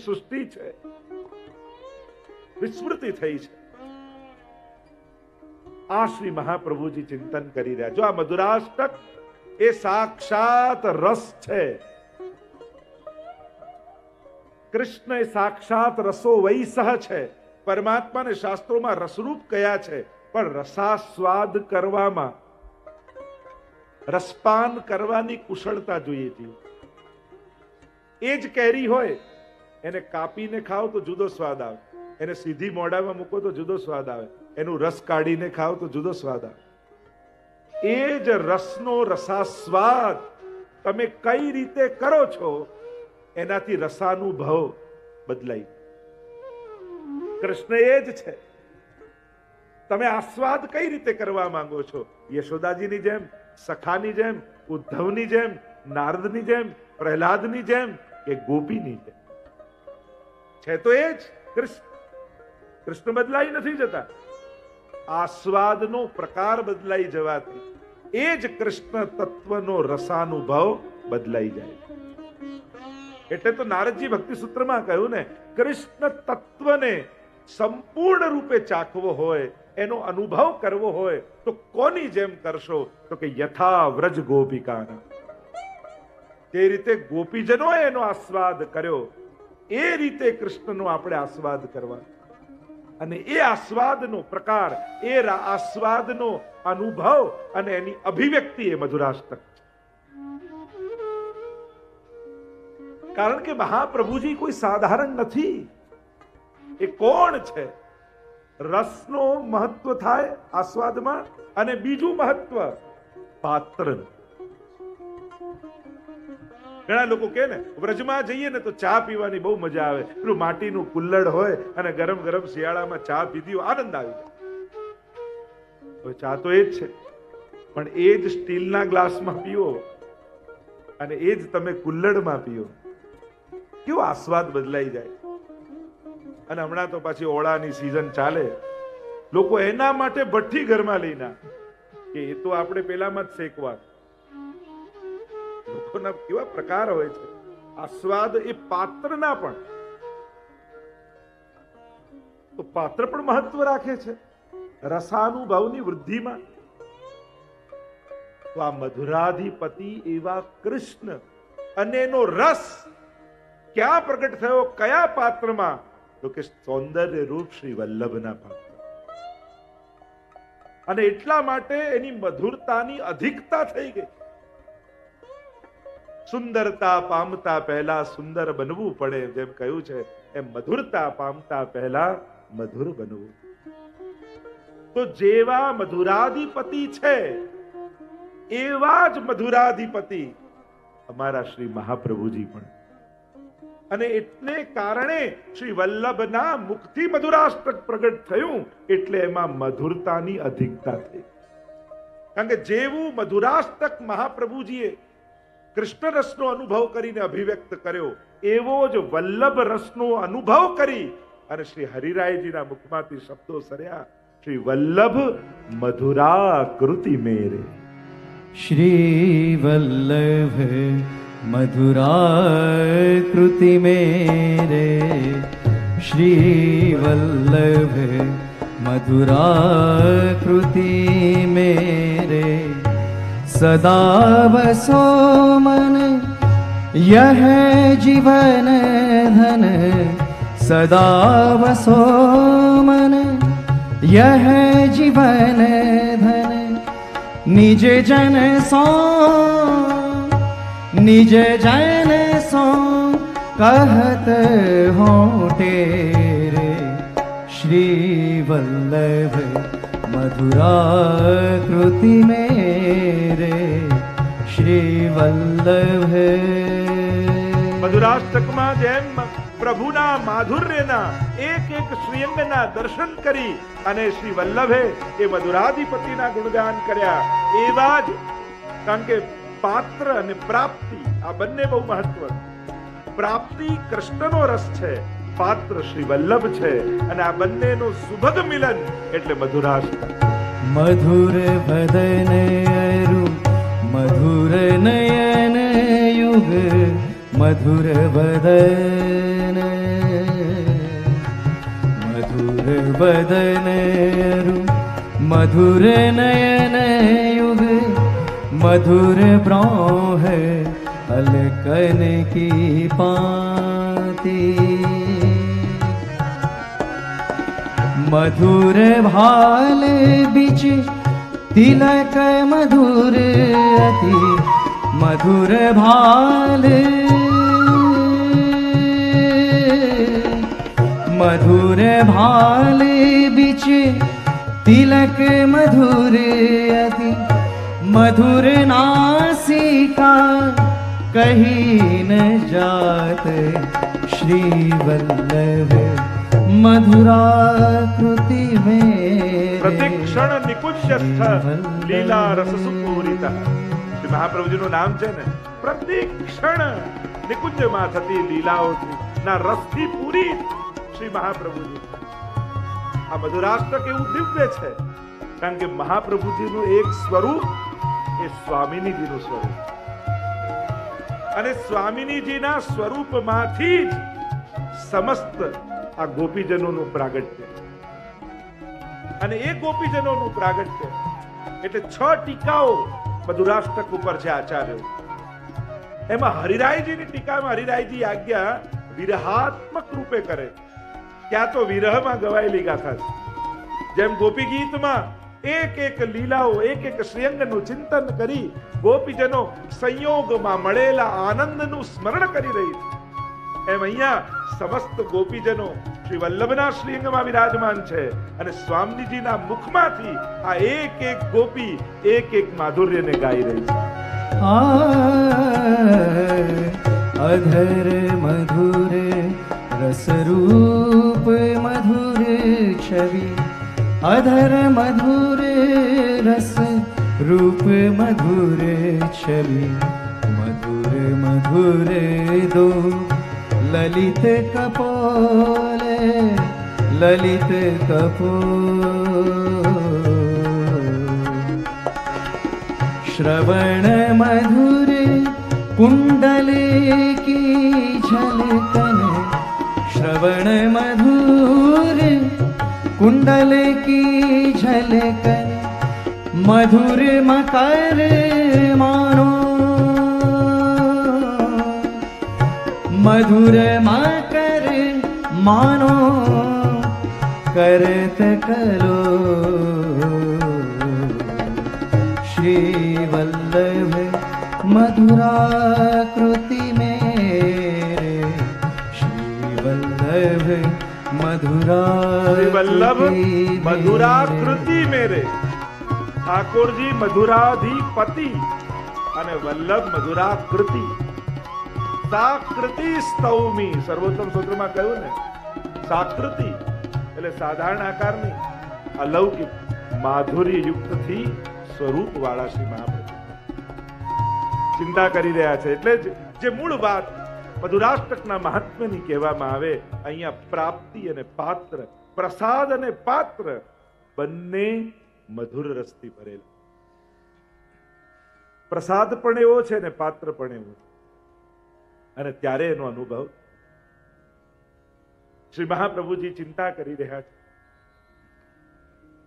સૃષ્ટિ છે, વિસ્મૃતિ થઈ છે. આ શ્રી મહાપ્રભુજી ચિંતન કરી રહ્યા. જો આ મધુરાષ્ટક એ સાક્ષાત રસ છે. કૃષ્ણ એ સાક્ષાત રસો વૈસહ છે. પરમાત્માને શાસ્ત્રોમાં રસરૂપ કયા છે, પણ રસાસ્વાદ કરવામાં, રસપાન કરવાની કુશળતા જોઈએ છે. એ જ કેરી હોય, એને કાપીને ખાઓ તો જુદો સ્વાદ આવે, એને સીધી મોઢામાં મૂકો તો જુદો સ્વાદ આવે, એનું રસ કાઢીને ખાઓ તો જુદો સ્વાદ આવે. એ જ રસનો રસાસ્વાદ તમે કઈ રીતે કરો છો, એનાથી રસાનુભવ બદલાય. કૃષ્ણ એ જ છે. તમે આસ્વાદ કઈ રીતે કરવા માંગો છો? યશોદાજીની જેમ, સખાની જેમ, ઉદ્ધવની જેમ, નારદની જેમ, પ્રહલાદની જેમ કે ગોપીની જેમ? છે તો એ જ કૃષ્ણ. કૃષ્ણ બદલાઈ નથી જતા. આસ્વાદનો પ્રકાર બદલાઈ જવાથી એ જ કૃષ્ણ તત્વનો રસાનુભવ બદલાઈ જાય. એટલે તો નારદજી ભક્તિ સૂત્રમાં કહ્યું ને, કૃષ્ણ તત્વને સંપૂર્ણ રૂપે ચાખવો હોય, એનો અનુભવ કરવો હોય તો કોની જેમ કરશો? તો કે યથા વ્રજ ગોપિકાના. તે રીતે ગોપીજનોએ એનો આસ્વાદ કર્યો, એ રીતે કૃષ્ણનો આપણે આસ્વાદ કરવા. અને એ આસ્વાદનો પ્રકાર, એ આસ્વાદનો અનુભવ અને એની અભિવ્યક્તિ એ મધુરાષ્ટક છે. કારણ કે મહાપ્રભુજી કોઈ સાધારણ નથી. એ કોણ છે? રસનો મહત્વ થાય આસ્વાદમાં, અને બીજું મહત્વ પાત્રનું. ઘણા લોકો કહે ને, વ્રજમાં જઈએ ને તો ચા પીવાની બહુ મજા આવે. પેલું માટીનું કુલ્લડ હોય અને ગરમ ગરમ શિયાળામાં ચા પીધી, આનંદ આવી જાય. હવે ચા તો એ જ છે, પણ એ જ સ્ટીલના ગ્લાસમાં પીવો અને એ જ તમે કુલ્લડમાં પીવો, કેવો આસ્વાદ બદલાઈ જાય. અને હમણાં તો પાછી ઓળાની સીઝન ચાલે, લોકો એના માટે ભઠ્ઠી ઘરમાં લઈને કે એ તો આપણે પેલામાં જ શેકવા. લોકોના કેવા પ્રકાર હોય છે. આસ્વાદ એ પાત્રના પણ, તો પાત્ર પણ મહત્વ રાખે છે રસાનુભવની વૃદ્ધિમાં. તો આ મધુરાધિપતિ એવા કૃષ્ણ અને એનો રસ ક્યાં પ્રગટ થયો, કયા પાત્રમાં? તો કે સૌંદર્ય રૂપ શ્રી વલ્લભના પાત્ર. અને એટલા માટે એની મધુરતાની અધિકતા થઈ ગઈ. સુંદરતા પામતા પહેલા સુંદર બનવું પડે, જેમ કહ્યું છે એમ મધુરતા પામતા પહેલા મધુર બનવું. તો જેવા મધુરાધિપતિ છે એવા જ મધુરાધિપતિ અમારા શ્રી મહાપ્રભુજી પણ. અને એટલે કારણે શ્રી વલ્લભના મુખથી મધુરાષ્ટક પ્રગટ થયું, એટલે એમાં મધુરતાની અધિકતા થઈ. કારણ કે જેવું મધુરાષ્ટક મહાપ્રભુજીએ કૃષ્ણ રસનો અનુભવ કરીને અભિવ્યક્ત કર્યો, એવો જ વલ્લભ રસનો અનુભવ કરી અને શ્રી હરિરાયજીના મુખમાંથી શબ્દો સર્યા, શ્રી વલ્લભ મધુરા કૃતિ મેરે. શ્રી વલ્લભ મધુરા કૃતિ મેરે, શ્રી વલ્લભ મધુરા કૃતિ મેરે. સદા વસો મન यह जीवन धन, सदा वसो मन यह जीवन धन. निज जन सो कहत हो तेरे. श्री वल्लभ मधुरा कृति मेरे, श्री वल्लभ. મધુરાષ્ટકમાં જેમ પ્રભુના માધુર્યના એક એક શ્રીઅંગના દર્શન કરી અને શ્રી વલ્લભે એ મધુરાધિપતિના ગુણગાન કર્યા, એવા જ કારણ કે પાત્ર અને પ્રાપ્તિ આ બંને બહુ મહત્વ. પ્રાપ્તિ કૃષ્ણનો રસ છે, પાત્ર શ્રી વલ્લભ છે, અને આ બંનેનું સુભગ મિલન એટલે મધુરાષ્ટક. મધુર વદન અરુ મધુર નયન યુગ, મધુર વદન बदन अरु मधुर नयन युग मधुर ब्रोह अलकन की पाती मधुर भाल बिच तिलक मधुर अति मधुर भाल मधुर भाल बिच तिलक मधुर अति मधुर नासिका कहीं न जात श्री वल्लभ मधुराकृति में પ્રતિક્ષણ નિકુંજસ્થ લીલા રસ સુપૂરિત. શ્રી મહાપ્રભુજીનું નામ છે ને, પ્રતિક્ષણ નિકુંજમાં થતી લીલાઓથી ના રસથી પૂરી શ્રી મહાપ્રભુજી. આ મધુરાષ્ટક એવું દિવ્ય છે કારણ કે મહાપ્રભુજીનું એક સ્વરૂપ એ સ્વામિનીજીનું સ્વરૂપ, અને સ્વામિનીજીના સ્વરૂપમાંથી જ સમસ્ત આ ગોપીજનોનું પ્રાગટ્ય. અને એ ગોપીજનોનું પ્રાગટ્ય એટલે 6 ટીકાઓ મધુરાષ્ટક ઉપર છે આચાર્યો. એમાં હરિરાયજીની ટીકામાં હરિરાયજી આજ્ઞા વિરહાત્મક રૂપે કરે. ક્યાં તો વિરહમાં ગવાયેલી ગાથા છે. જેમ ગોપી ગીતમાં એક એક લીલાઓ એક એક શ્રીઅંગનું ચિંતન કરી ગોપીજનો સંયોગમાં મળેલા આનંદનું સ્મરણ કરી રહી છે, એમ અહીંયા સમસ્ત ગોપીજનો શ્રી વલ્લભના શ્રીઅંગમાં વિરાજમાન છે અને સ્વામીજીના મુખમાંથી આ એક એક ગોપી એક એક માધુર્યને ગાઈ રહી છે. અધર મધુર રસરૂપ મધુર છવિ અધર મધુર રસ રૂપ મધુર છવિ મધુર મધુર દો લલિત કપોલ લલિત કપોલ श्रवण मधुर कुंडल की झलकन श्रवण मधुर कुंडल की झलकन मधुर मकर मानो मधुर मकर मानो करत करो श्री वल्लभ मधुराकृति मेरे श्री वल्लभ શ્રી વલ્લભ મધુરાકૃતિ મેરે. ઠાકોરજી મધુરાધિપતિ અને વલ્લભ મધુરાકૃતિ. સાકૃતિ સ્તૌમી, સર્વોત્તમ સૂત્રમાં કહ્યું ને, સાકૃતિ એટલે સાધારણ આકારની અલૌકિક માધુર્ય યુક્ત થી સ્વરૂપ વાળા શ્રી મહાપ્રભુ ચિંતા કરી રહ્યા છે. એટલે જ જે મૂળ વાત મધુરાષ્ટકના મહાત્મ્યની કહેવામાં આવે, અહીંયા પ્રાપ્તિ અને પાત્ર, પ્રસાદ અને પાત્ર બંને મધુર રસથી ભરેલા. પ્રસાદ પણ એવો છે ને પાત્ર પણ એવું છે, અને ત્યારે એનો અનુભવ શ્રી મહાપ્રભુજી ચિંતા કરી રહ્યા છે.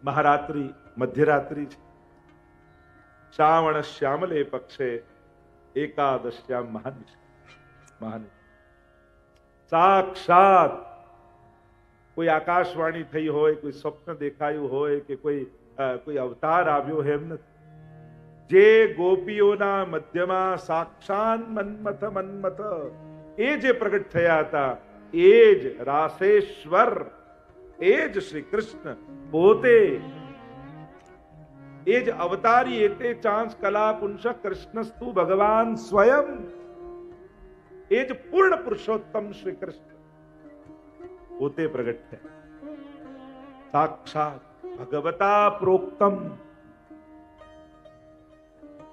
મહારાત્રિ મધ્યરાત્રિ છે. શ્રાવણ શ્યામલે પક્ષે એકાદશ્યામ મહાન સાક્ષાત કોઈ આકાશવાણી થઈ હોય, કોઈ સ્વપ્ન દેખાયું હોય કે કોઈ અવતાર આવ્યો એમ નથી. જે ગોપીઓના મધ્યમાં સાક્ષાત મન્મથ એ જે પ્રગટ થયા હતા, એ જ રાસેશ્વર, એ જ શ્રી કૃષ્ણ પોતે, એ જ અવતારી એતે ચાંસ કલા પુંસ કૃષ્ણસ્તુ ભગવાન સ્વયં, એ જ પૂર્ણ પુરુષોત્તમ શ્રી કૃષ્ણ પોતે પ્રગટ થયા. સાક્ષાત ભગવતા પ્રોક્તમ.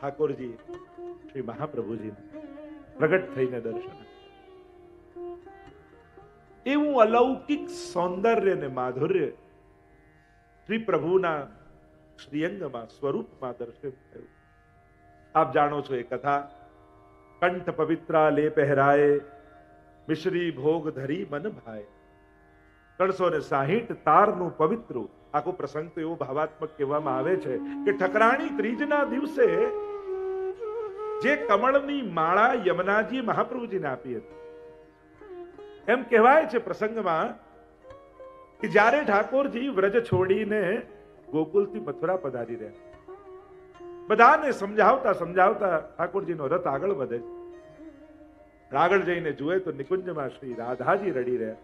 ઠાકોરજી શ્રી મહાપ્રભુજી પ્રગટ થઈને દર્શન, એવું અલૌકિક સૌંદર્ય ને માધુર્ય શ્રી પ્રભુના શ્રીઅંગમાં સ્વરૂપમાં દર્શન થયું. આપ જાણો છો એ કથા. કંઠ પવિત્રા લે પહેરાય મિશ્રી ભોગ ધરી મન ભાય 360 તારનું પવિત્ર આખો પ્રસંગ તો એવો ભાવાત્મક કહેવામાં આવે છે કે ઠકરાણી ત્રીજના દિવસે જે કમળની માળા યમુનાજી મહાપ્રભુજીને આપી હતી, એમ કહેવાય છે પ્રસંગમાં કે જ્યારે ઠાકોરજી વ્રજ છોડીને ગોકુલથી મથુરા પધારી રહ્યા, બધાને સમજાવતા સમજાવતા ઠાકોરજીનો રથ આગળ વધે. આગળ જઈને જુએ તો નિકુંજમાં શ્રી રાધાજી રડી રહ્યા.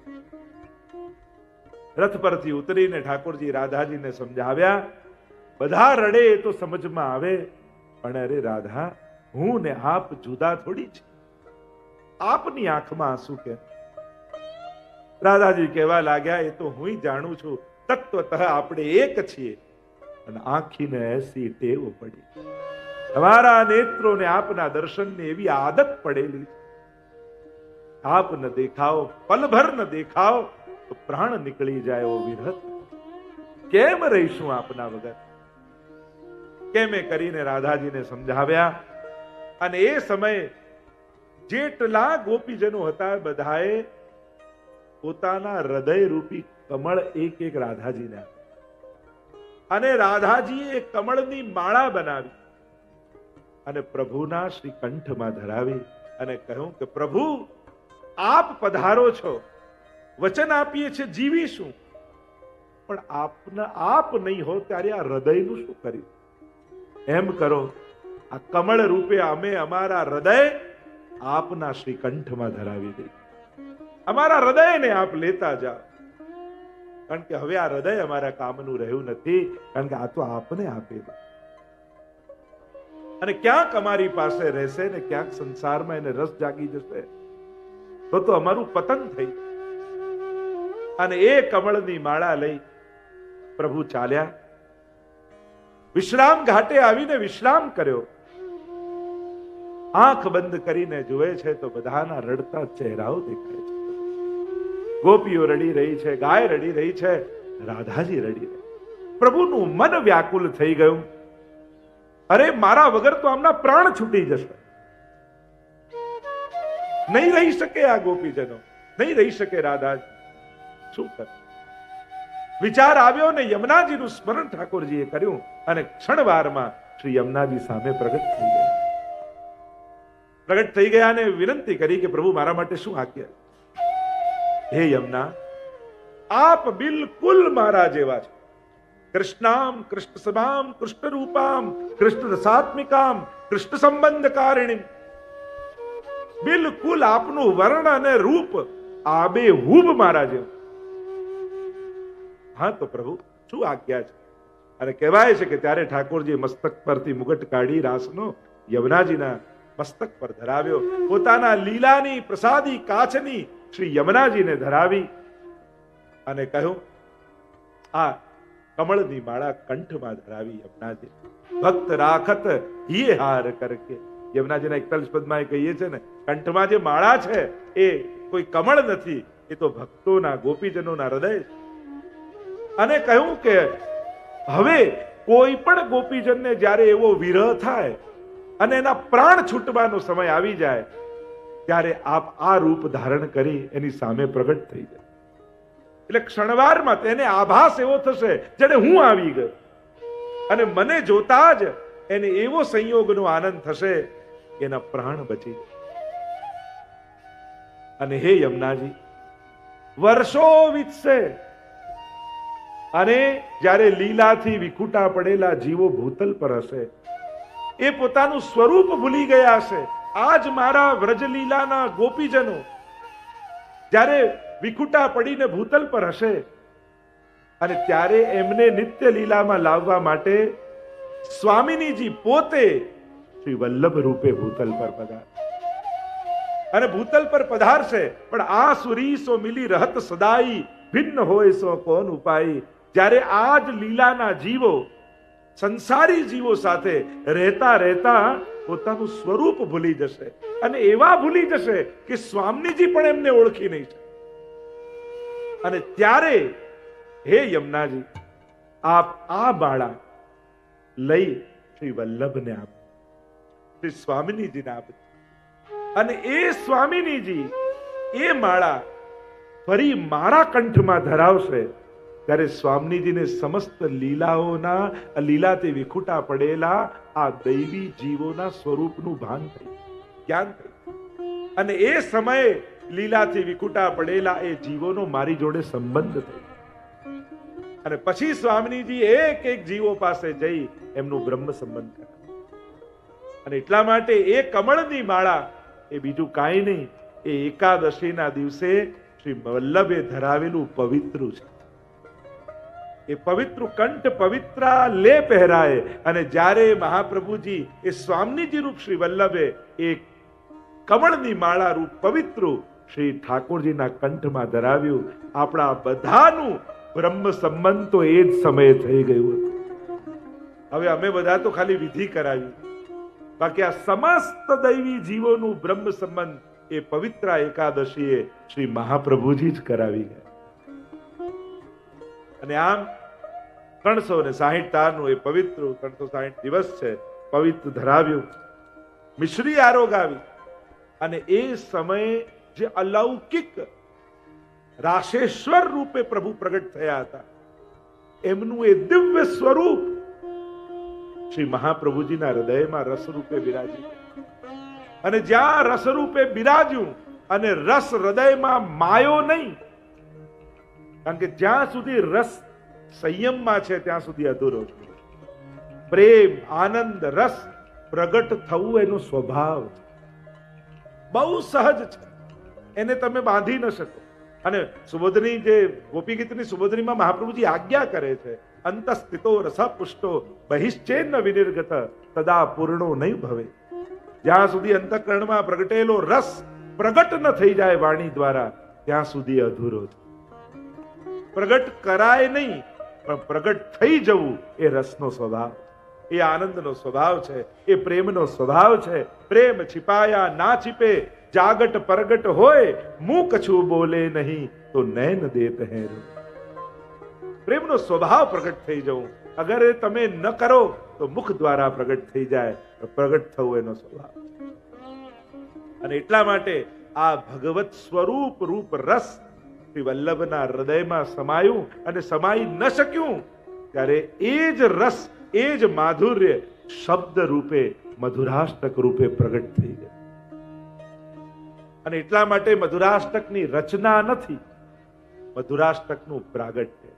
રથ પરથી ઉતરીને ઠાકોરજી રાધાજીને સમજાવ્યા. બધા રડે એ તો સમજમાં આવે, પણ અરે રાધા, હું ને આપ જુદા થોડી છે, આપની આંખમાં આંસુ કે? રાધાજી કહેવા લાગ્યા, એ તો હું જાણું છું, તત્વતઃ આપણે એક છીએ, અને આંખીને એસી ટેવ પડી, તમારા નેત્રોને આપના દર્શનની એવી આદત પડેલી છે, આપ ન દેખાઓ, પલભર ન દેખાઓ તો પ્રાણ નીકળી જાય એવો વિરહ. કેમ રહીશું આપના વગર? કેમે કરીને રાધાજીને સમજાવ્યા. અને એ સમયે જેટલા ગોપીજનો હતા બધાએ પોતાના હૃદય રૂપી કમળ એક એક રાધાજીને આપ્યા, અને રાધાજીએ કમળની માળા બનાવી અને પ્રભુના શ્રી કંઠમાં ધરાવી અને કહ્યું કે પ્રભુ, આપ પધારો છો, વચન આપીએ છીએ જીવીશું, પણ આપ નહીં હો ત્યારે આ હૃદયનું શું કર્યું? એમ કરો, આ કમળ રૂપે અમે અમારા હૃદય આપના શ્રી કંઠમાં ધરાવી દઈએ, અમારા હૃદયને આપ લેતા જાઓ, કારણ કે હવે આ હૃદય અમારા કામનું રહ્યું નથી, કારણ કે આ તો આપને આપેલું, અને ક્યાંક અમારી પાસે રહેશે ને ક્યાંક સંસારમાં એને રસ જાગી જશે, તો અમારું પતન થઈ. અને એ કમળની માળા લઈ પ્રભુ ચાલ્યા. વિશ્રામ ઘાટે આવીને વિશ્રામ કર્યો. આંખ બંધ કરીને જુએ છે તો બધાના રડતા ચહેરાઓ દેખાય છે. ગોપીઓ રડી રહી છે, ગાય રડી રહી છે, રાધાજી રડી રહી. પ્રભુનું મન વ્યાકુલ થઈ ગયું. અરે, મારા વગર તો આમના પ્રાણ છૂટી જશે, નહીં રહી શકે આ ગોપીજનો, નહીં રહી શકે રાધાજી, શું કરે? વિચાર આવ્યો ને યમુનાજીનું સ્મરણ ઠાકોરજીએ કર્યું, અને ક્ષણવારમાં શ્રી યમુનાજી સામે પ્રગટ થઈ ગયા. પ્રગટ થઈ ગયા અને વિનંતી કરી કે પ્રભુ, મારા માટે શું આજ્ઞા? હે યમુના, આપ બિલકુલ મારા જેવા છો. કૃષ્ણામ કૃષ્ણ સમામ કૃષ્ણ રૂપામ કૃષ્ણ રસાત્મિકામ કૃષ્ણ સંબંધ કારિણી. બિલકુલ આપનું વર્ણ અને રૂપ આબેહૂબ મારા જેવું. હા તો પ્રભુ, શું આજ્ઞા છે? અને કહેવાય છે કે ત્યારે ઠાકોરજી મસ્તક પરથી મુગટ કાઢી રાસનો યમુનાજીના મસ્તક પર ધરાવ્યો. પોતાના લીલાની પ્રસાદી કાચની શ્રી યમુનાજીને ધરાવી અને કહ્યું, આ કમળની માળા કંઠમાં ધરાવી યમુનાજી. ભક્ત રાખત હિયે હાર કરકે. યમુનાજીના 41 પદમાં કહીએ છે ને, કંઠમાં જે માળા છે એ કોઈ કમળ નથી, એ તો ભક્તોના ગોપીજનોના હૃદય છે. અને કહ્યું કે હવે કોઈ પણ ગોપીજનને જ્યારે એવો વિરહ થાય અને એના પ્રાણ છૂટવાનો સમય આવી જાય, ત્યારે આપ આ રૂપ ધારણ કરી એની સામે પ્રગટ થઈ જાય. એટલે ક્ષણવારમાં તેને આભાસ એવો થશે જેને હું આવી ગયો, અને મને જોતા જ એને એવો સંયોગનો આનંદ થશે કે એના પ્રાણ બચી જાય. અને હે યમુનાજી, વર્ષો વીતશે અને જ્યારે લીલાથી વિખૂટા પડેલા જીવો ભૂતલ પર હશે, એ પોતાનું સ્વરૂપ ભૂલી ગયા હશે. આજ મારા વ્રજલીલાના ગોપીજનો જ્યારે વિખૂટા પડીને ભૂતલ પર હશે, અને ત્યારે એમને નિત્ય લીલામાં લાવવા માટે સ્વામિનીજી પોતે શ્રી વલ્લભ રૂપે ભૂતલ પર પધાર, અને ભૂતલ પર પધારશે. પણ આ સુરી સો મિલી રહત સદાઈ, ભિન્ન હોય સો કોન ઉપાય. જ્યારે આજ લીલાના જીવો સંસારી જીવો સાથે રહેતા રહેતા પોતાનું સ્વરૂપ ભૂલી જશે, અને એવા ભૂલી જશે કે સ્વામીજી પણ એમને ઓળખી નહીં છે. અને ત્યારે હે યમુનાજી, આપ આ બાળા લઈ શ્રી વલ્લભને આપ, શ્રી સ્વામિનીજીને આપ. અને એ સ્વામિનીજી એ માળા ફરી મારા કંઠમાં ધરાવશે ત્યારે સ્વામીજીને સમસ્ત લીલાઓના લીલાથી વિખૂટા પડેલા આ દૈવી જીવોના સ્વરૂપનું ભાન થયું, જ્ઞાન થયું. અને એ સમયે લીલાથી વિખૂટા પડેલા એ જીવોનો મારી જોડે સંબંધ થયો. અને પછી સ્વામીજી એક એક જીવો પાસે જઈ એમનું બ્રહ્મ સંબંધ કર્યા. અને એટલા માટે એ કમળની માળા એ બીજું કાંઈ નહીં, એ એકાદશીના દિવસે શ્રી વલ્લભે ધરાવેલું પવિત્રું છે. એ પવિત્ર કંઠ પવિત્રા લે પહેરાય. અને જ્યારે મહાપ્રભુજી એ સ્વામીજી રૂપ શ્રી વલ્લભે એક કમળની માળા રૂપ પવિત્ર શ્રી ઠાકોરજીના કંઠમાં ધરાવ્યું, આપણા બધાનું બ્રહ્મ સંબંધ તો એ જ સમયે થઈ ગયું હતું. હવે અમે બધા તો ખાલી વિધિ કરાવી, બાકી આ સમસ્ત દૈવી જીવોનું બ્રહ્મ સંબંધ એ પવિત્ર એકાદશીએ શ્રી મહાપ્રભુજી જ કરાવી ગયા. અને આમ 360 તારનું એ પવિત્ર 360 દિવસ છે પવિત્ર ધરાવ્યું. મિશ્રી આરોગ આવી અને એ સમયે જે અલૌકિક રાશેશ્વર રૂપે પ્રભુ પ્રગટ થયા હતા, એમનું એ દિવ્ય સ્વરૂપ શ્રી મહાપ્રભુજીના હૃદયમાં રસ રૂપે બિરાજ્યું. અને જ્યાં રસ રૂપે બિરાજ્યું અને રસ હૃદયમાં માયો નહીં, કારણ કે જ્યાં સુધી રસ સંયમમાં છે ત્યાં સુધી અધૂરો છે. પ્રેમ, આનંદ, રસ પ્રગટ થવું એનો સ્વભાવ છે, બહુ સહજ છે, એને તમે બાંધી ન શકો. અને સુબોધની જે ગોપી ગીતની સુબોધનીમાં મહાપ્રભુજી આજ્ઞા કરે છે, અંતસ્થિતો રસપુષ્ટો બહિશ્ચેન વિનિર્ગત તદા પૂર્ણો નહીં ભવે. જ્યાં સુધી અંતઃકરણમાં પ્રગટેલો રસ પ્રગટ ન થઈ જાય વાણી દ્વારા, ત્યાં સુધી અધૂરો છે. પ્રગટ કરાય નહીં, પણ પ્રગટ થઈ જવું એ રસનો સ્વભાવ, એ આનંદનો સ્વભાવ છે, એ પ્રેમનો સ્વભાવ છે. પ્રેમ છિપાયા ના છિપે, જાગટ પરગટ હોય, મું કછું બોલે નહીં તો નૈન દેત હૈ. પ્રેમનો સ્વભાવ પ્રગટ થઈ જવું, અગર એ તમે ન કરો તો મુખ દ્વારા પ્રગટ થઈ જાય, પ્રગટ થવું એનો સ્વભાવ. અને એટલા માટે આ ભગવત સ્વરૂપ રૂપ રસ શ્રી વલ્લભના હૃદયમાં સમાયું. અને સમાઈ ન શક્યું ત્યારે એ જ રસ, એ જ માધુર્ય શબ્દ રૂપે મધુરાષ્ટક રૂપે પ્રગટ થઈ ગયા. અને એટલા માટે મધુરાષ્ટકની રચના નથી, મધુરાષ્ટકનું પ્રાગટ્ય.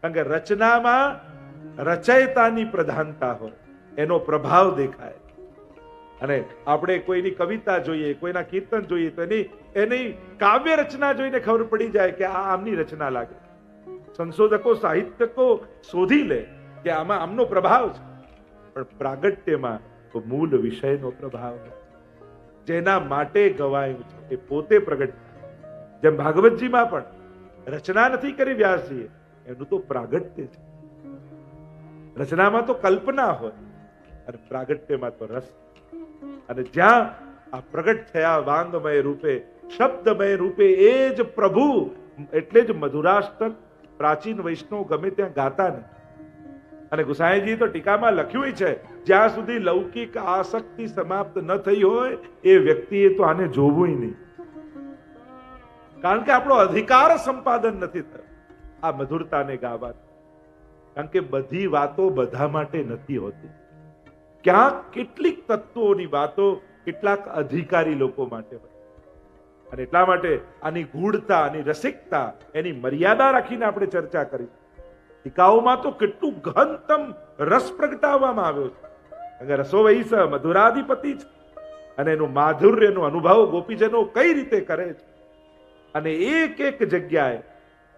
કારણ કે રચનામાં રચયિતાની પ્રધાનતા હોય, એનો પ્રભાવ દેખાય. અને આપણે કોઈની કવિતા જોઈએ, કોઈના કીર્તન જોઈએ તો એની કાવ્ય રચના જોઈને ખબર પડી જાય કે આ આમની રચના લાગે. સંશોધકો, સાહિત્યકો શોધી લે કે આમાં આમનો પ્રભાવ છે, પણ પ્રાગટ્યમાં તો મૂળ વિષયનો પ્રભાવ જેના માટે ગવાયું છે એ પોતે પ્રગટ. જેમ ભાગવતજીમાં પણ રચના નથી કરી વ્યાસજીએ, એનું તો પ્રાગટ્ય છે. રચનામાં તો કલ્પના હોય અને પ્રાગટ્યમાં તો રસ. અને જ્યાં આ પ્રગટ થયા વાંગમય રૂપે, શબ્દમય રૂપે, એ જ પ્રભુ. એટલે જ મધુરાષ્ટક પ્રાચીન વૈષ્ણવ ગમે ત્યાં ગાતા નહીં. અને ગુસાઈજી તો ટીકામાં લખ્યું છે, જ્યાં સુધી લૌકિક આસક્તિ સમાપ્ત ન થઈ હોય એ વ્યક્તિએ તો આને જોવું નહીં. કારણ કે આપણો અધિકાર સંપાદન નથી થયો આ મધુરતાને ગાવા. કારણ કે બધી વાતો બધા માટે નથી હોતી. ક્યાંક કેટલીક તત્વોની વાતો કેટલાક અધિકારી લોકો માટે હોય. અને એટલા માટે આની ગૂઢતા, આની રસિકતા, એની મર્યાદા રાખીને આપણે ચર્ચા કરી. ટીકાઓમાં તો કેટલું ગહનતમ રસ પ્રગટાવવામાં આવ્યો છે. કારણ રસો વૈસ મધુરાધિપતિ છે અને એનું માધુર્યનો અનુભવ ગોપીજનો કઈ રીતે કરે છે. અને એક એક જગ્યાએ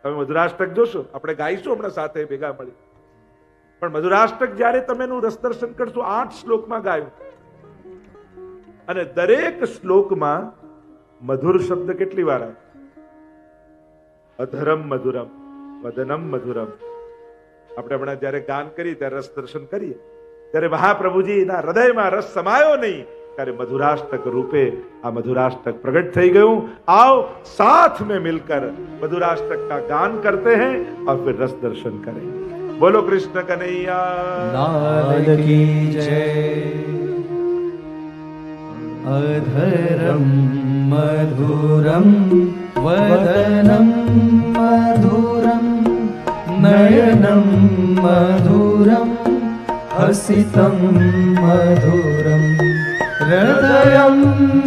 તમે મધુરાષ્ટક જોશો, આપણે ગાઈશું હમણાં સાથે ભેગા મળી. પણ મધુરાષ્ટક જ્યારે તમે એનું રસ દર્શન કરશો, 8 શ્લોકમાં ગાયું. અને દરેક શ્લોકમાં મધુર શબ્દ કેટલી વાર આવે? અધરમ મધુરમ, વદનમ મધુરમ. આપણે હમણાં જયારે ગાન કરીએ ત્યારે રસ દર્શન કરીએ ત્યારે મહાપ્રભુજીના હૃદયમાં રસ સમાયો નહીં, ત્યારે મધુરાષ્ટક રૂપે આ મધુરાષ્ટક પ્રગટ થઈ ગયું. आओ साथ में मिलकर मधुराष्टक का गान करते हैं और फिर रस दर्शन करें. बोलो कृष्ण कन्हैया लाल की जय. अधरम मधुरम वदनं मधुरं नयनं मधुरं हसितं मधुरं हृदयं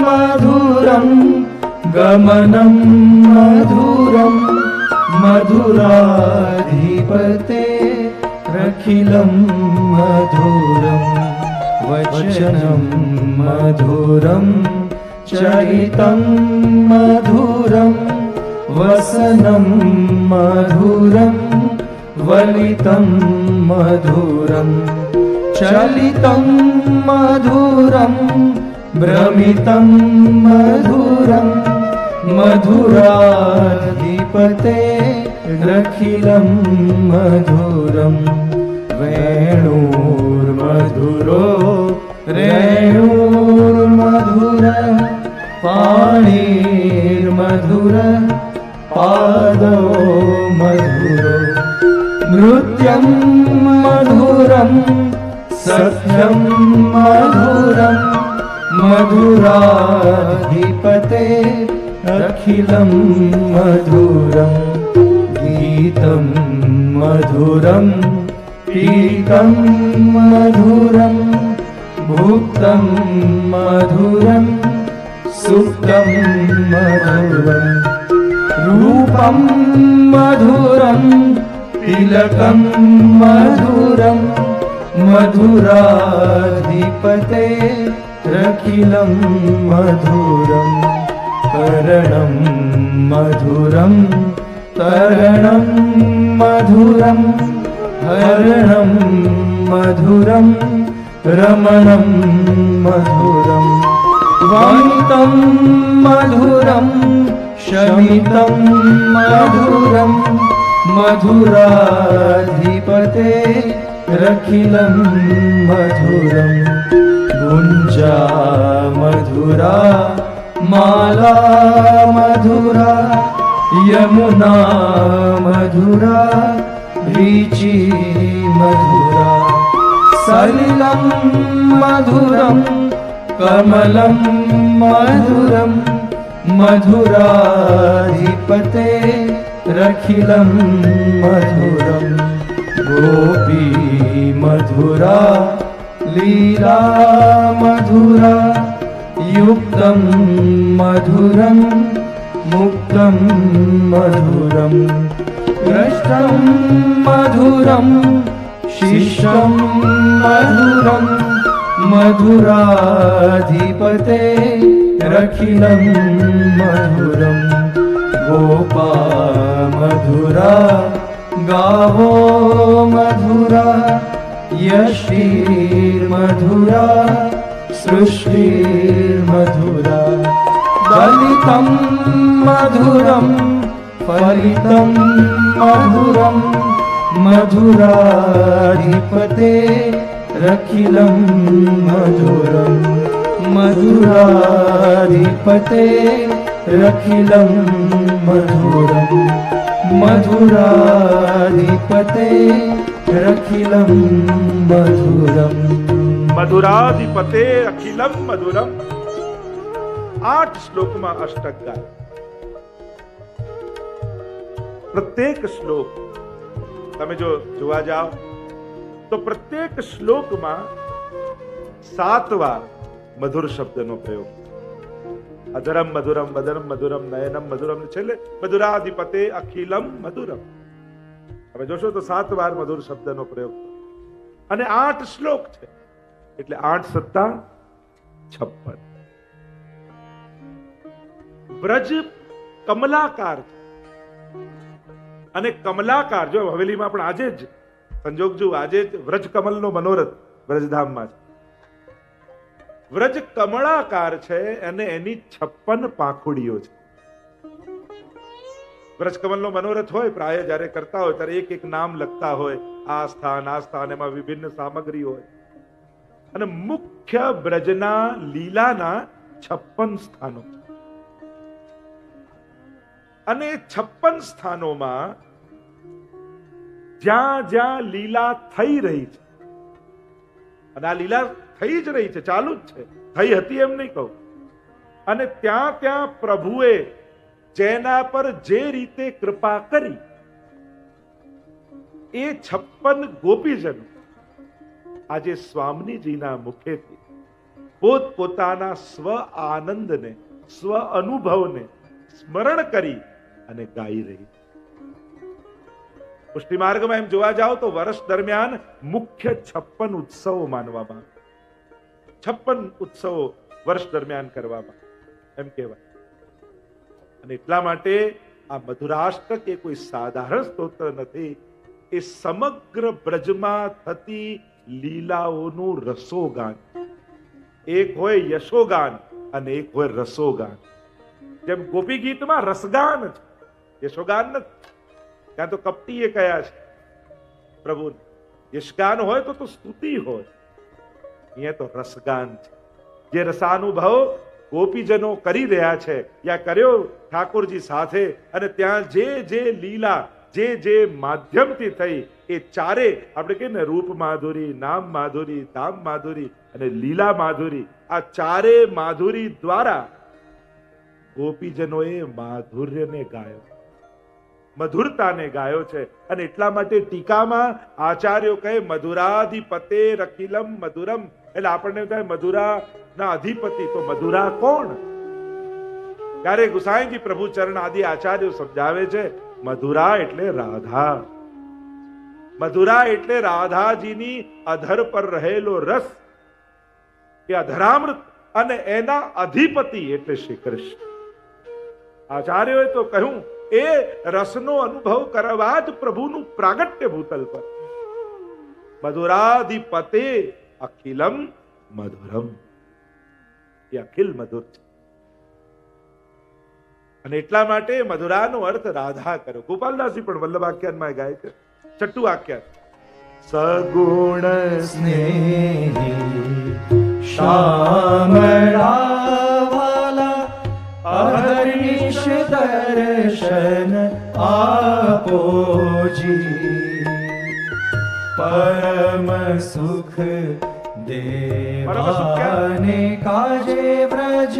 मधुरं गमनं मधुरं मधुराधिपते रखिलं मधुरं वचनं मधुरं चरितं मधुरं वसनं मधुरं वलितं मधुरं चलितं मधुरं भ्रमितं मधुरं मधुराधिपते रखिलं मधुरं वेणुर्मधुरो रेणुर्मधुर पाणिर्मधुर पादो मधुरो नृत्यं मधुरं सख्यं मधुरं मधुराधिपते अखिलं मधुरं गीतं मधुरं पीतं मधुरं भुक्तं मधुरं सुप्तं मधुरं रूपं मधुरं तिलकं मधुरं मधुराधिपते रखिलं मधुरं करणं मधुरं तरणं मधुरं हरणं मधुरं रमणं मधुरं वमितं मधुरं शमितं मधुरं मधुराधिपते रखिलं मधुरं गुञ्जा मधुरा माला मधुरा यमुना मधुरा वीची मधुरा सलिलं मधुरं कमलं मधुरं मधुराधिपते रखिलं मधुरं गोपी मधुरा लीला मधुरा युक्तं मधुरं मुक्तं मधुरं कृष्णं मधुरं शिष्यं मधुरं मधुराधिपते रखिलं मधुरं गोपा मधुरा गावो मधुरा यष्टिर्मधुरा सृष्टिर्मधुरा दलितं मधुरं फलितं मधुरं मधुराधिपते रखिलं मधुरं मधुराधिपते रखिलं मधुरं मधुराधिपते रखिलं मधुरं मधुराधिपते अखिलम मधुरम 8 શ્લોકમાં અષ્ટક ગાય. પ્રત્યેક શ્લોક તમે જો જોવા જાઓ તો પ્રત્યેક શ્લોકમાં 7 વાર મધુર શબ્દનો પ્રયોગ. અધરમ મધુરમ વદનમ મધુરમ નયનમ મધુરમ છેલ્લે મધુરાધિપતે અખિલમ મધુરમ. હવે જોશો તો 7 વાર મધુર શબ્દનો પ્રયોગ અને 8 શ્લોક છે એટલે 8 સત્તા 56. વ્રજ કમલાકાર અને કમલાકાર જો હવેલીમાં પણ આજે જ સંજોગ જો આજે જ વ્રજ કમલનો મનોરથ વ્રજધામમાં છે. વ્રજ કમળાકાર છે અને એની 56 પાંખુડીઓ છે. વ્રજ કમલનો મનોરથ હોય પ્રાય જ્યારે કરતા હોય ત્યારે એક એક નામ લખતા હોય, આ સ્થાન એમાં વિભિન્ન સામગ્રી હોય અને મુખ્ય બ્રજના લીલાના 56 સ્થાનો છે. અને 56 સ્થાનોમાં જ્યાં જ્યાં લીલા થઈ રહી છે અને આ લીલા થઈ જ રહી છે, ચાલુ જ છે, થઈ હતી એમ નહીં કહું, અને ત્યાં ત્યાં પ્રભુએ જેના પર જે રીતે કૃપા કરી એ 56 ગોપીજનો આજે સ્વામીજીના મુખેથી પોતપોતાના સ્વ આનંદને, સ્વ અનુભવને સ્મરણ કરી અને ગાઈ રહી. પુષ્ટિ માર્ગમાં એમ જોવા જાઓ તો વર્ષ દરમિયાન મુખ્ય 56 ઉત્સવો માનવામાં આવે. 56 ઉત્સવો વર્ષ દરમિયાન કરવામાં એમ કહેવાય. અને એટલા માટે આ મધુરાષ્ટક એ કોઈ સાધારણ સ્તોત્ર નથી. એ સમગ્ર બ્રજમાં થતી લીલાઓનું રસોગાન. એક હોય યશોગાન અને એક હોય રસોગાન. જેમ ગોપી ગીતમાં રસગાન છે, યશોગાન નથી. ત્યાં તો કપટીએ કયા છે પ્રભુ. યશગાન હોય તો સ્તુતિ હોય, અહીંયા તો રસગાન છે. જે રસાનુભવ ગોપીજનો કરી રહ્યા છે યા કર્યો ઠાકોરજી સાથે, અને ત્યાં જે લીલા જે માધ્યમથી થઈ એ ચારે આપણે કહીએ ને, રૂપ માધુરી, નામ માધુરી, ધામ માધુરી અને લીલા માધુરી, આ ચારે માધુરી દ્વારા ગોપીજનોએ માધુર્યને ગાયો, મધુરતાને ગાયો છે. અને એટલા માટે ટીકામાં આચાર્યો કહે મધુરાધિપતે રખિલમ મધુરમ. એટલે આપણને થાય મધુરા ના અધિપતિ, તો મધુરા કોણ? ત્યારે ગુસાઈજી પ્રભુ ચરણ આદિ આચાર્યો સમજાવે છે મધુરા એટલે રાધા. મધુરા એટલે રાધાજીની અધર પર રહેલો રસ, એ અધરામૃત, અને એના અધિપતિ એટલે શ્રી કૃષ્ણ. આચાર્યોએ તો કહ્યું એ રસનો અનુભવ કરવા જ પ્રભુનું પ્રાગટ્ય ભૂતલ પર. મધુરાધિપતે અખિલમ મધુરમ. એ અખિલ મધુર છે. અને એટલા માટે મધુરાનો અર્થ રાધા કર્યો. ગોપાલદાસજી પણ વલ્લભાખ્યાનમાં ગાય છે, છઠ્ઠું આખ્યાન. સગુણ સ્નેહી શ્યામળા વાલા અહર્નિશ દર્શન આપોજી. પરમ સુખ દેવાને કાજે વ્રજ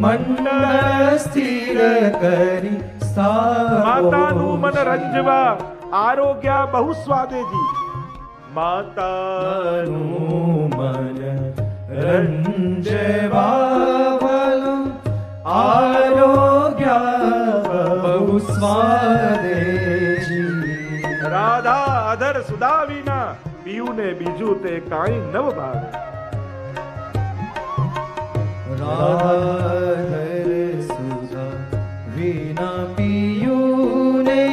મંડળ સ્થિર કરી માતાનું મન રંજવા આરોગ્યા બહુ સ્વાદેજી. માતાનું મન રંજવાવલું આરોગ્યા બહુ સ્વાદેજી. રાધા અધર સુધા વિના પીયું ને બીજું તે કાંઈ નવ ભાવે. રાધર સુધા વિના પીયું ને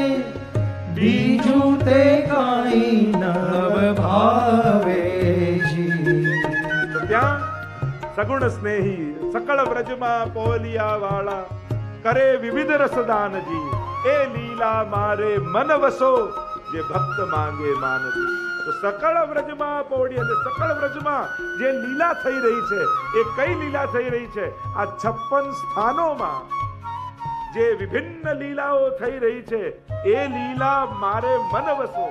બીજું તે કાંઈ નવ ભાવેજી. તો ત્યાં સગુણ સ્નેહી સકળ વ્રજમાં પોલિયા વાળા કરે વિવિધ રસદાનજી. એ લીલા મારે મન વસો જે ભક્ત માંગે માનજી. તો સકળ વ્રજમાં પોડી, અને સકળ વ્રજમાં જે લીલા થઈ રહી છે એ કઈ લીલા થઈ રહી છે? આ 56 સ્થાનોમાં જે વિભિન્ન લીલાઓ થઈ રહી છે એ લીલા મારે મન વસો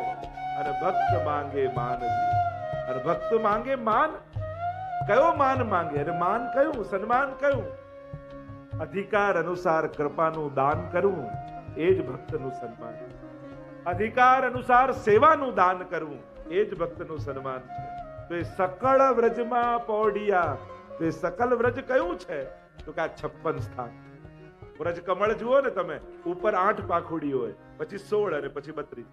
અને ભક્ત માંગે માનજી. અને ભક્ત માંગે માન. કયો માન માંગે? અને માન કયું? સન્માન કયું? અધિકાર અનુસાર કૃપાનું દાન કરવું એ જ ભક્તનું સન્માન. અધિકાર અનુસાર સેવાનું દાન કરવું એ જ ભક્તનું સન્માન છે. તો એ સકળ વ્રજમાં પહોંડિયા, તો એ સકલ વ્રજ કયું છે? તો કે આ 56 સ્થાન. વ્રજ કમળ જુઓ ને તમે, ઉપર 8 પાખુડી હોય, પછી 16 અને પછી 32.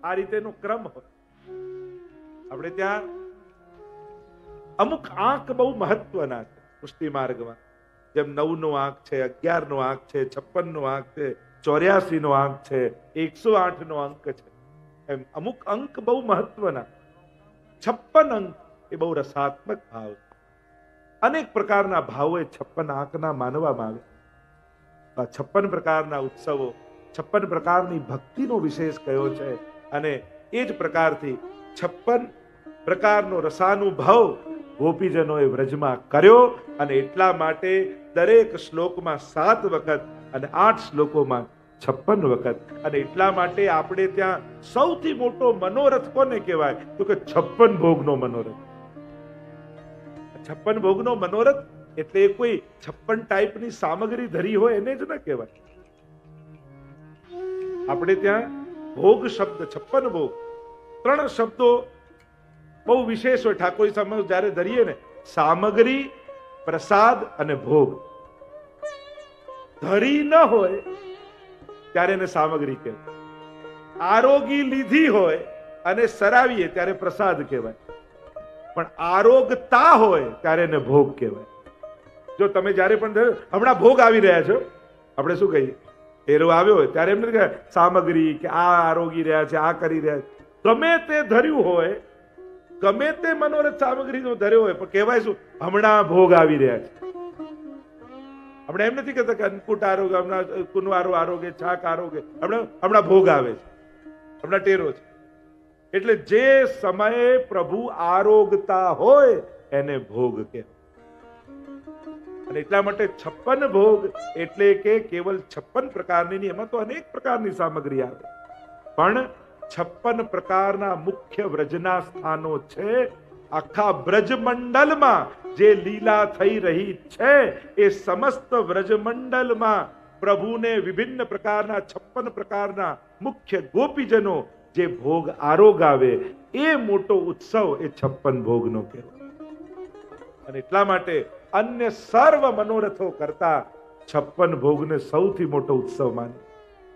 આ રીતેનો ક્રમ હોય. આપણે ત્યાં અમુક આંક બહુ મહત્વના છે પુષ્ટિ માર્ગમાં. જેમ 9 નો આંક છે, 11 નો આંક છે, 56 નો આંક છે, 84 નો આંક છે, 108 નો અંક છે. એમ અમુક અંક બહુ મહત્વના. 56 અંક એ બહુ રસાત્મક ભાવ. અનેક પ્રકારના ભાવો એ 56 આંકના માનવામાં આવે. 56 પ્રકારના ઉત્સવો, 56 પ્રકારની ભક્તિનો વિશેષ કયો છે. અને એ જ પ્રકારથી 56 પ્રકારનો રસાનુભવ ગોપીજનોએ વ્રજમાં કર્યો. અને એટલા માટે દરેક શ્લોકમાં 7 વખત અને 8 શ્લોકોમાં 56 વખત. અને એટલા માટે આપણે ત્યાં સૌથી મોટો મનોરથ કોને કહેવાય? તો કે 56 ભોગનો મનોરથ. 56 ભોગનો મનોરથ એટલે કોઈ 56 ટાઈપની સામગ્રી ધરી હોય એને જ ન કહેવાય. આપણે ત્યાં ભોગ શબ્દ 56 ભોગ, 3 શબ્દો બહુ વિશેષ હોય. ઠાકોર સામે જયારે ધરીએ ને, સામગ્રી, પ્રસાદ અને ભોગ. ધરી ન હોય ત્યારે એને સામગ્રી કહેવાય. આરોગી લીધી હોય અને સરાવીએ ત્યારે પ્રસાદ કહેવાય. પણ આરોગતા હોય ત્યારે એને ભોગ કહેવાય. જો તમે જ્યારે પણ હમણાં ભોગ આવી રહ્યા છો, આપણે શું કહીએ, એરો આવ્યો હોય ત્યારે એમને કહે સામગ્રી, કે આ આરોગી રહ્યા છે, આ કરી રહ્યા છે. ગમે તે ધર્યું હોય, ગમે તે મનોરથ સામગ્રી ધર્યો હોય, પણ કહેવાય શું, હમણાં ભોગ આવી રહ્યા છે. આપણે એમ નથી કહેતા કે અન્નકૂટ આરોગ્ય, હમણાં કુનવારો આરોગ્ય, છાક આરોગ્ય, હમણાં ભોગ આવે છે, હમણાં ટેરો છે. એટલે જે સમયે પ્રભુ આરોગતા હોય એને ભોગ કહેવાય. અને એટલા માટે 56 ભોગ એટલે કે કેવલ 56 પ્રકારની નહીં, એમાં તો અનેક પ્રકારની સામગ્રી આવે, પણ 56 પ્રકારના મુખ્ય વ્રજના સ્થાનો છે. આખા બ્રજમંડલમાં જે લીલા થઈ રહી છે, એ સમસ્ત બ્રજમંડલમાં પ્રભુને વિભિન્ન પ્રકારના 56 પ્રકારના મુખ્ય ગોપીજનો જે ભોગ આરોગાવે, એ મોટો ઉત્સવ એ 56 ભોગનો કહેવાય. અને એટલા માટે અન્ય સર્વ મનોરથો કરતા 56 ભોગને સૌથી મોટો ઉત્સવ માને.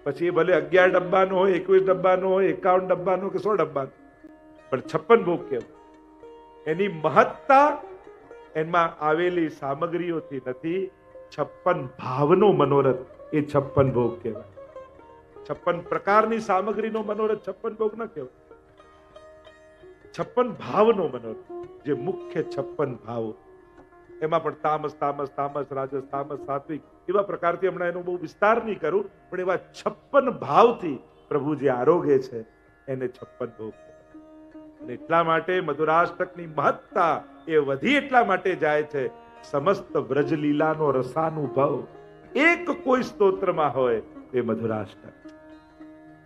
પછી એ ભલે 11 ડબ્બાનો હોય, 21 ડબ્બાનો હોય, 51 ડબ્બાનો કે 100 ડબ્બાનો, પણ 56 ભોગ કહેવાય. એની મહત્તા એમાં આવેલી સામગ્રીઓથી નથી, 56 ભાવનો મનોરથ એ 56 ભોગ કહેવાય. 56 પ્રકારની સામગ્રીનો મનોરથ 56 ભોગ ન કહેવાય. 56 ભાવનો મનોરથ, જે મુખ્ય 56 ભાવો, એમાં પણ તામસ તામસ તામસ, રાજસ તામસ, સાત્વિક, એવા પ્રકારથી હમણાં એનો બહુ વિસ્તાર નહીં કરું, પણ એવા 56 ભાવથી પ્રભુ જે આરોગે છે એને 56 ભોગ. અને એટલા માટે મધુરાષ્ટકની મહત્તા એ વધી એટલા માટે જાય છે, સમસ્ત વ્રજલીલાનો રસાનુભવ એક કોઈ સ્તોત્રમાં હોય એ મધુરાષ્ટક.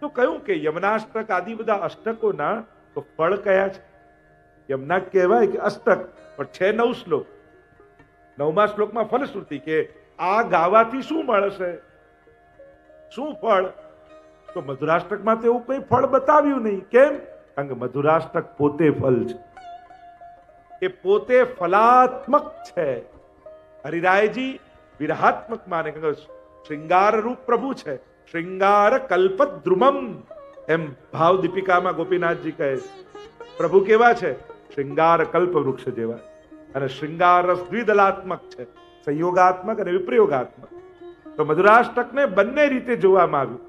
તો કહ્યું કે યમનાષ્ટક આદિ બધા અષ્ટકોના તો ફળ કયા છે? યમના કહેવાય કે અષ્ટક, પણ છે 9 શ્લોક. 9મા શ્લોકમાં ફલશ્રુતિ કે આ ગાવાથી શું મળશે, શું ફળ? તો મધુરાષ્ટકમાં તો એવું કઈ ફળ બતાવ્યું નહીં. કેમ? કારણ કે મધુરાષ્ટક પોતે ફલ છે, એ પોતે ફલાત્મક છે. હરિરાયજી વિરહાત્મક માને, શ્રૃંગાર રૂપ પ્રભુ છે. શ્રૃંગાર કલ્પદ્રુમમ, એમ ભાવ દીપિકામાં ગોપીનાથજી કહે પ્રભુ કેવા છે? શ્રૃંગાર કલ્પ વૃક્ષ જેવા. અને શ્રૃંગાર રસ દ્વિદલાત્મક છે, સંયોગાત્મક અને વિપ્રયોગાત્મક. તો મધુરાષ્ટકને બંને રીતે જોવામાં આવ્યું.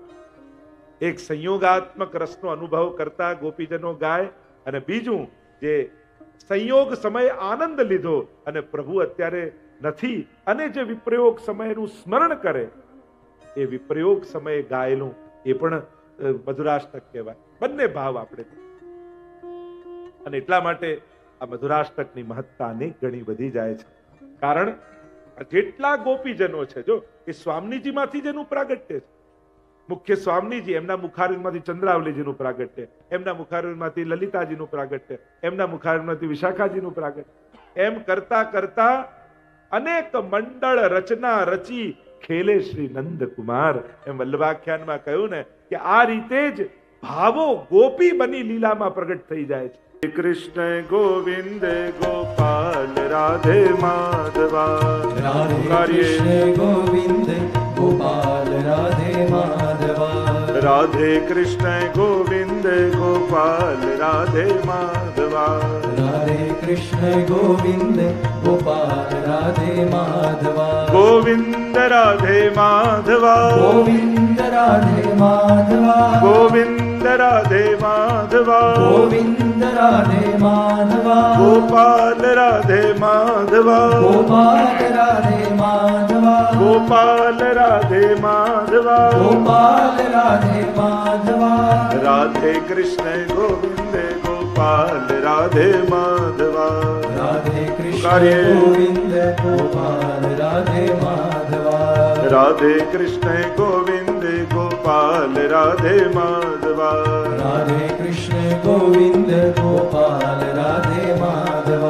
એક સંયોગાત્મક રસનો અનુભવ કરતા ગોપીજનો ગાય, અને બીજું જે સંયોગ સમયે આનંદ લીધો અને પ્રભુ અત્યારે નથી, અને જે વિપ્રયોગ સમયનું સ્મરણ કરે, એ વિપ્રયોગ સમયે ગાયેલું એ પણ મધુરાષ્ટક કહેવાય. બંને ભાવ આપણે. અને એટલા માટે આ મધુરાષ્ટકની મહત્તા અનેક ગણી વધી જાય છે. કારણ જેટલા ગોપીજનો છે, જો એ સ્વામીજીમાંથી જેનું પ્રાગટ્ય છે. મુખ્ય સ્વામીજી, એમના મુખારવિંદમાંથી ચંદ્રાવલીજીનું પ્રાગટ્ય, એમના મુખારવિંદમાંથી લલિતાજીનું પ્રાગટ્ય, એમના મુખારવિંદમાંથી વિશાખાજીનું પ્રાગટ્ય. એમ કરતા કરતા અનેક મંડળ રચના રચી ખેલે શ્રી નંદકુમાર. એમ વલ્લભાખ્યાનમાં કહ્યું ને કે આ રીતે જ ભાવો ગોપી બની લીલામાં પ્રગટ થઈ જાય છે. કૃષ્ણ ગોવિંદ ગોપાલ રાધે માધવા, રાધે કૃષ્ણ ગોવિંદ ગોપાલ રાધે માધવા, રાધે કૃષ્ણ ગોવિંદ ગોપાલ રાધે માધવા, રાધે કૃષ્ણ ગોવિંદ ગોપાલ રાધે માધવા, ગોવિંદ રાધે માધવા, ગોવિંદ રાધે માધવા, ગોવિંદ રાધે માધવા, ગોવિંદ રાધે માધવા, ગોપાલ રાધે માધવા, ગોપાલ રાધે માધવા, ગોપાલ રાધે માધવા, ગોપાલ રાધે માધવા, રાધે કૃષ્ણ ગોવિંદ ગોપાલ રાધે માધવા, રાધે કૃષ્ણ ગોવિંદ ગોપાલ રાધે માધવા, રાધે કૃષ્ણ ગોવિંદ ગોપાલ રાધે માધવા, રાધે કૃષ્ણ ગોવિંદ ગોપાલ રાધે માધવા.